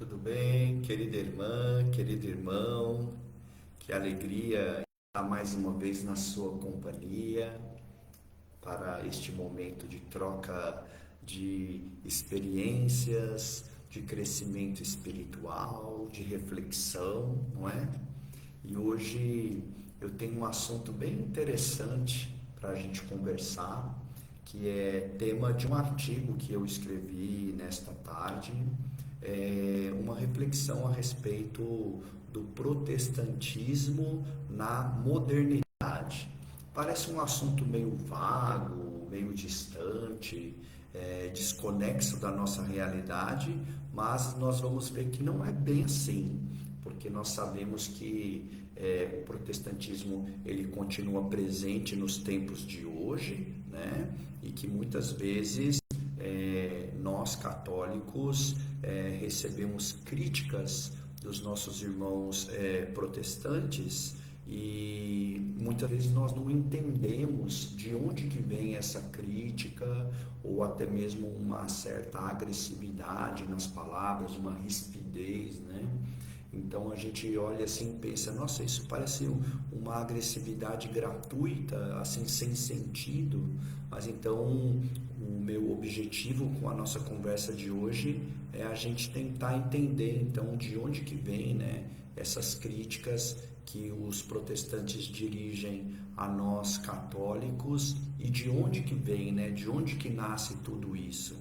Tudo bem, querida irmã, querido irmão? Que alegria estar mais uma vez na sua companhia para este momento de troca de experiências, de crescimento espiritual, de reflexão, não é? E hoje eu tenho um assunto bem interessante para a gente conversar, que é tema de um artigo que eu escrevi nesta tarde, uma reflexão a respeito do protestantismo na modernidade. Parece um assunto meio vago, meio distante, desconexo da nossa realidade, mas nós vamos ver que não é bem assim, porque nós sabemos que o protestantismo ele continua presente nos tempos de hoje, né? E que muitas vezes nós católicos recebemos críticas dos nossos irmãos protestantes e muitas vezes nós não entendemos de onde que vem essa crítica ou até mesmo uma certa agressividade nas palavras, uma rispidez, né? Então a gente olha assim e pensa, nossa, isso parece uma agressividade gratuita, assim, sem sentido. Mas então o meu objetivo com a nossa conversa de hoje é a gente tentar entender então de onde que vem, né, essas críticas que os protestantes dirigem a nós católicos e de onde que vem, né, de onde que nasce tudo isso.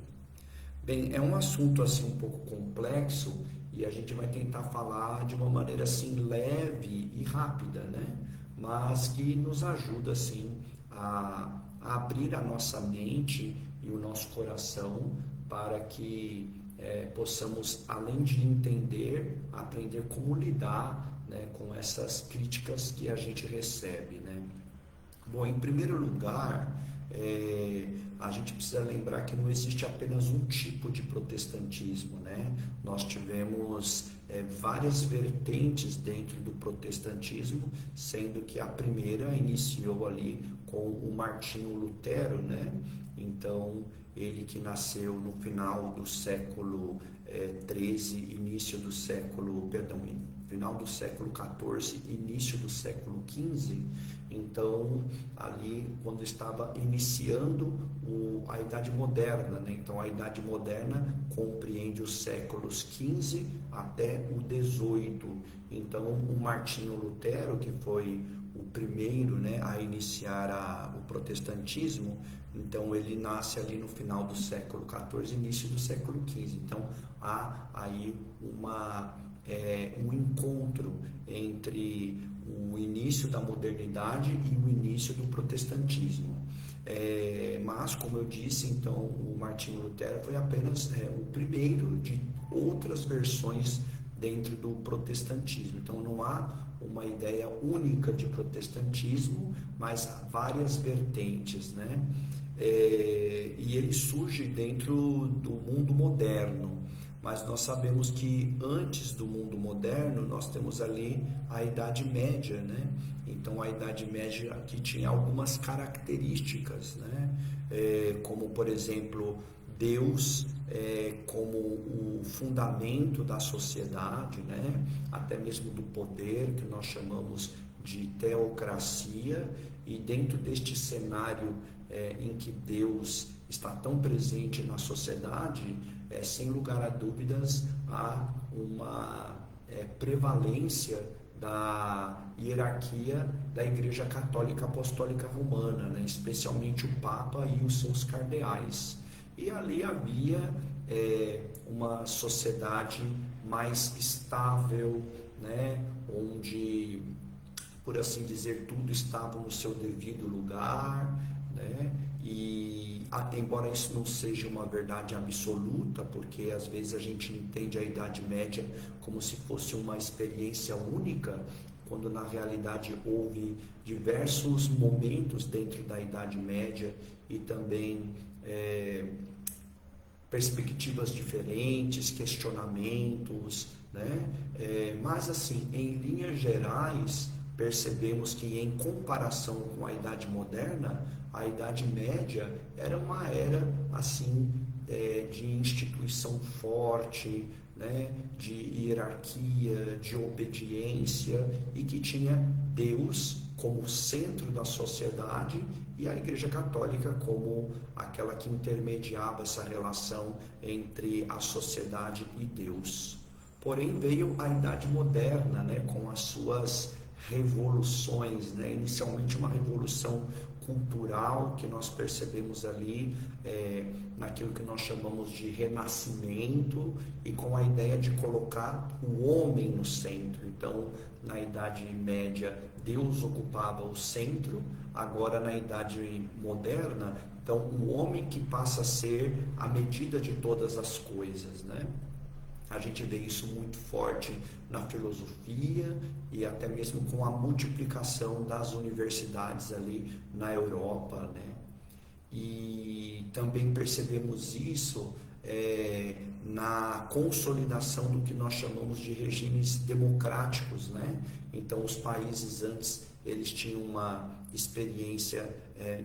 Bem, é um assunto assim um pouco complexo e a gente vai tentar falar de uma maneira assim leve e rápida, né? Mas que nos ajuda assim a abrir a nossa mente e o nosso coração para que possamos, além de entender, aprender como lidar, né, com essas críticas que a gente recebe, né? Bom, em primeiro lugar, a gente precisa lembrar que não existe apenas um tipo de protestantismo, né? Nós tivemos várias vertentes dentro do protestantismo, sendo que a primeira iniciou ali com o Martinho Lutero, né? Então, ele que nasceu no final do século XIII, início do século, perdão, final do século XIV, início do século XV, então ali quando estava iniciando a Idade Moderna, né? Então a Idade Moderna compreende os séculos XV até o XVIII. Então o Martinho Lutero, que foi o primeiro, né, a iniciar o protestantismo, então ele nasce ali no final do século XIV, início do século XV. Então há aí um encontro entre o início da modernidade e o início do protestantismo. Mas, como eu disse, então o Martinho Lutero foi apenas o primeiro de outras versões dentro do protestantismo. Então não há uma ideia única de protestantismo, mas várias vertentes, né? E ele surge dentro do mundo moderno. Mas nós sabemos que antes do mundo moderno nós temos ali a Idade Média, né? Então a Idade Média aqui tinha algumas características, né? Como por exemplo Deus como o fundamento da sociedade, né? Até mesmo do poder, que nós chamamos de teocracia, e dentro deste cenário em que Deus está tão presente na sociedade, sem lugar a dúvidas, há uma prevalência da hierarquia da Igreja Católica Apostólica Romana, né? Especialmente o Papa e os seus cardeais. E ali havia uma sociedade mais estável, né? Onde, por assim dizer, tudo estava no seu devido lugar, né? E embora isso não seja uma verdade absoluta, porque às vezes a gente entende a Idade Média como se fosse uma experiência única, quando na realidade houve diversos momentos dentro da Idade Média e também perspectivas diferentes, questionamentos, né? Mas assim, em linhas gerais, percebemos que em comparação com a Idade Moderna, a Idade Média era uma era assim de instituição forte, né, de hierarquia, de obediência, e que tinha Deus como centro da sociedade e a Igreja Católica como aquela que intermediava essa relação entre a sociedade e Deus. Porém, veio a Idade Moderna, né, com as suas revoluções, né? Inicialmente uma revolução cultural que nós percebemos ali naquilo que nós chamamos de renascimento, e com a ideia de colocar o homem no centro. Então, na Idade Média, Deus ocupava o centro. Agora, na Idade Moderna, então, o homem que passa a ser a medida de todas as coisas, né? A gente vê isso muito forte na filosofia e até mesmo com a multiplicação das universidades ali na Europa, né? E também percebemos isso na consolidação do que nós chamamos de regimes democráticos, né? Então, os países antes, eles tinham uma experiência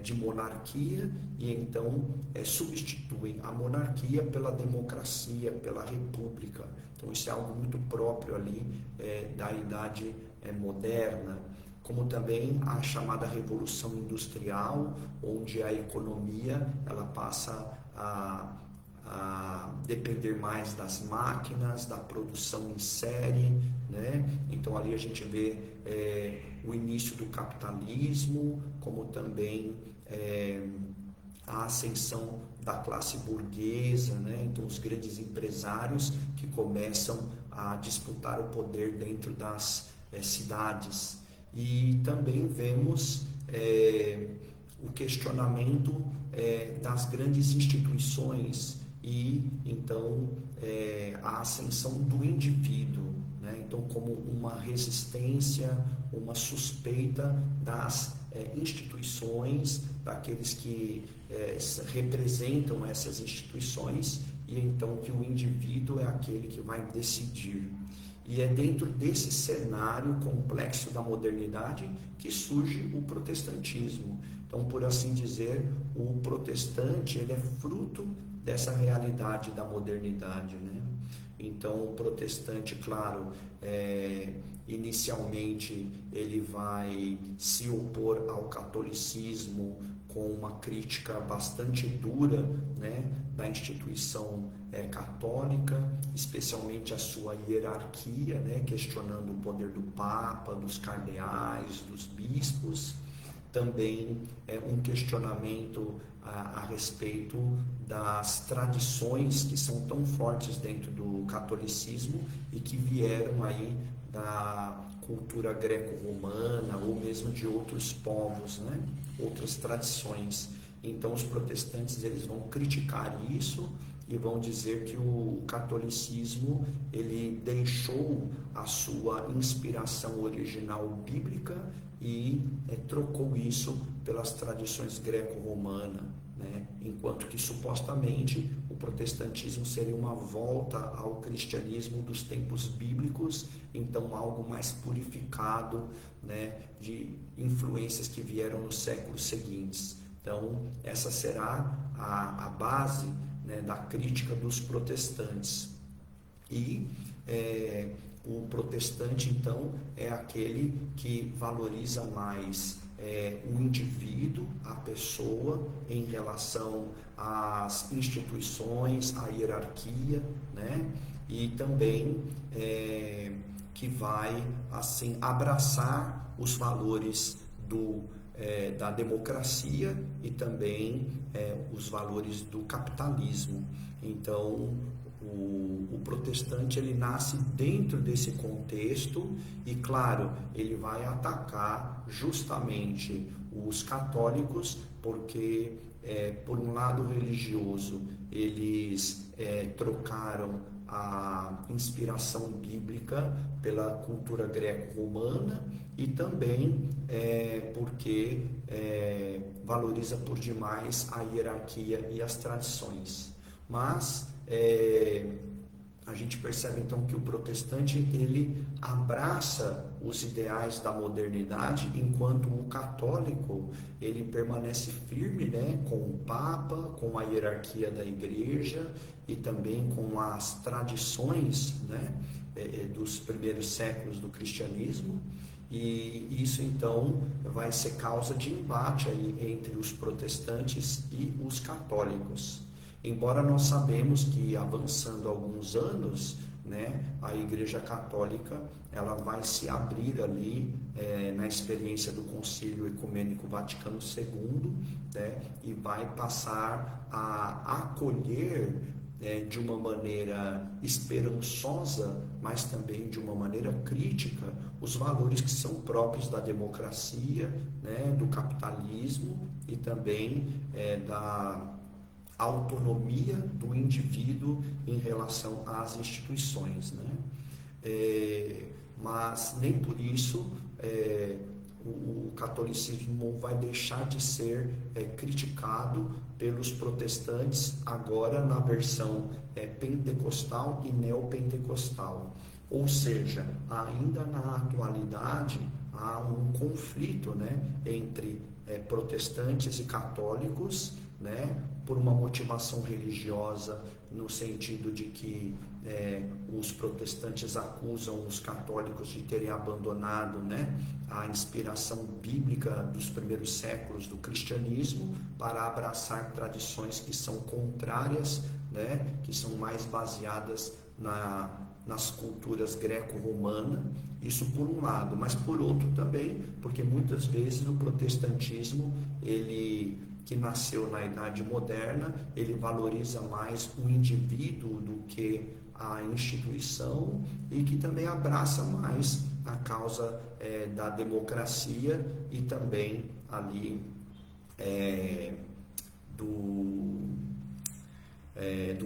de monarquia, e então substituem a monarquia pela democracia, pela república. Então, isso é algo muito próprio ali da Idade Moderna, como também a chamada Revolução Industrial, onde a economia ela passa a depender mais das máquinas, da produção em série, né? Então ali a gente vê o início do capitalismo, como também a ascensão da classe burguesa, né? Então os grandes empresários que começam a disputar o poder dentro das cidades. E também vemos o questionamento das grandes instituições e então a ascensão do indivíduo, né? Então, como uma resistência, uma suspeita das instituições, daqueles que representam essas instituições, e então que o indivíduo é aquele que vai decidir. E é dentro desse cenário complexo da modernidade que surge o protestantismo. Então, por assim dizer, o protestante ele é fruto dessa realidade da modernidade, né? Então, o protestante, claro, inicialmente ele vai se opor ao catolicismo com uma crítica bastante dura, né, da instituição católica, especialmente a sua hierarquia, né, questionando o poder do Papa, dos cardeais, dos bispos. Também um questionamento a respeito das tradições que são tão fortes dentro do catolicismo e que vieram aí da cultura greco-romana ou mesmo de outros povos, né? Outras tradições. Então os protestantes eles vão criticar isso e vão dizer que o catolicismo ele deixou a sua inspiração original bíblica e trocou isso pelas tradições greco-romanas, né? Enquanto que supostamente o protestantismo seria uma volta ao cristianismo dos tempos bíblicos, então algo mais purificado, né, de influências que vieram nos séculos seguintes. Então essa será a base, né, da crítica dos protestantes. E o protestante, então, é aquele que valoriza mais o indivíduo, a pessoa, em relação às instituições, à hierarquia, né? E também que vai, assim, abraçar os valores da democracia e também os valores do capitalismo. Então, o protestante ele nasce dentro desse contexto e, claro, ele vai atacar justamente os católicos porque, por um lado religioso, eles trocaram a inspiração bíblica pela cultura greco-romana e também porque valoriza por demais a hierarquia e as tradições. Mas a gente percebe então que o protestante ele abraça os ideais da modernidade, enquanto o católico ele permanece firme, né, com o Papa, com a hierarquia da Igreja e também com as tradições, né, dos primeiros séculos do cristianismo. E isso então vai ser causa de embate aí entre os protestantes e os católicos. Embora nós sabemos que avançando alguns anos, né, a Igreja Católica ela vai se abrir ali na experiência do Concílio Ecumênico Vaticano II, né, e vai passar a acolher de uma maneira esperançosa, mas também de uma maneira crítica, os valores que são próprios da democracia, né, do capitalismo e também da autonomia do indivíduo em relação às instituições, né? Mas nem por isso o catolicismo vai deixar de ser criticado pelos protestantes agora na versão pentecostal e neopentecostal. Ou seja, ainda na atualidade há um conflito, né, entre protestantes e católicos, né, por uma motivação religiosa, no sentido de que os protestantes acusam os católicos de terem abandonado, né, a inspiração bíblica dos primeiros séculos do cristianismo para abraçar tradições que são contrárias, né, que são mais baseadas nas culturas greco-romana. Isso por um lado, mas por outro também, porque muitas vezes o protestantismo, ele que nasceu na Idade Moderna, ele valoriza mais o indivíduo do que a instituição e que também abraça mais a causa da democracia e também ali do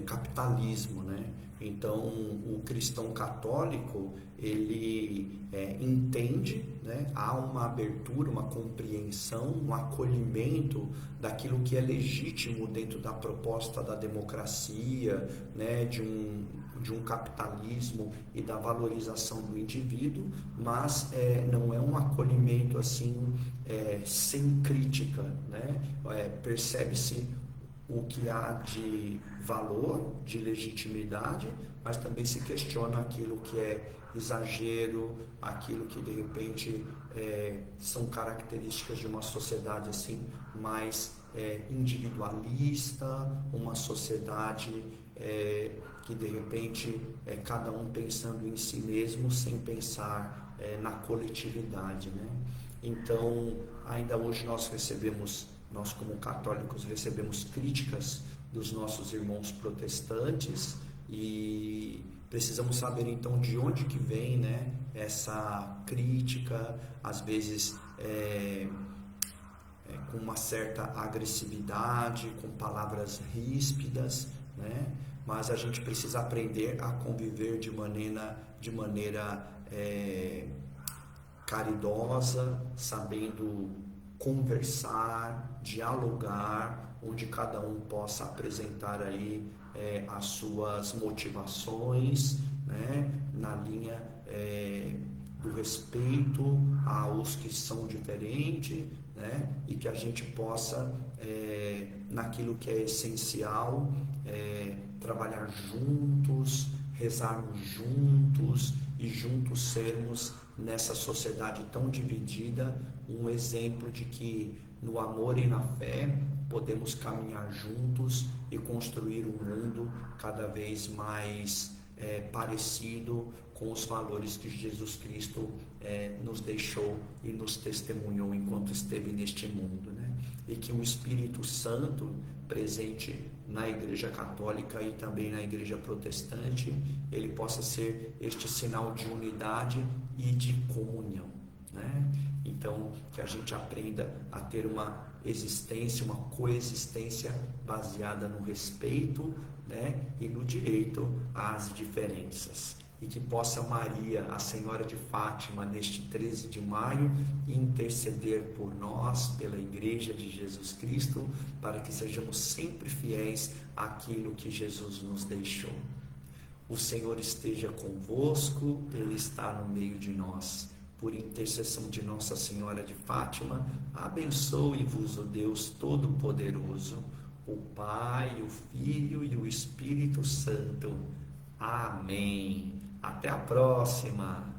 capitalismo, né? Então, o cristão católico, ele entende, né? Há uma abertura, uma compreensão, um acolhimento daquilo que é legítimo dentro da proposta da democracia, né? De um capitalismo e da valorização do indivíduo, mas não é um acolhimento assim sem crítica, né? Percebe-se o que há de valor, de legitimidade, mas também se questiona aquilo que é exagero, aquilo que de repente são características de uma sociedade assim mais individualista, uma sociedade que de repente cada um pensando em si mesmo sem pensar na coletividade, né? Então, ainda hoje nós como católicos recebemos críticas dos nossos irmãos protestantes e precisamos saber então de onde que vem, né, essa crítica, às vezes com uma certa agressividade, com palavras ríspidas, né? Mas a gente precisa aprender a conviver de maneira caridosa, sabendo conversar, dialogar, onde cada um possa apresentar aí as suas motivações, né, na linha do respeito aos que são diferentes, né, e que a gente possa, naquilo que é essencial, trabalhar juntos, rezarmos juntos e juntos sermos nessa sociedade tão dividida um exemplo de que no amor e na fé podemos caminhar juntos e construir um mundo cada vez mais parecido com os valores que Jesus Cristo nos deixou e nos testemunhou enquanto esteve neste mundo, né? E que o Espírito Santo presente na Igreja Católica e também na Igreja Protestante, ele possa ser este sinal de unidade e de comunhão, né? Então, que a gente aprenda a ter uma existência, uma coexistência baseada no respeito, né, e no direito às diferenças. E que possa Maria, a Senhora de Fátima, neste 13 de maio, interceder por nós, pela Igreja de Jesus Cristo, para que sejamos sempre fiéis àquilo que Jesus nos deixou. O Senhor esteja convosco, Ele está no meio de nós. Por intercessão de Nossa Senhora de Fátima, abençoe-vos o Deus Todo-Poderoso, o Pai, o Filho e o Espírito Santo. Amém. Até a próxima.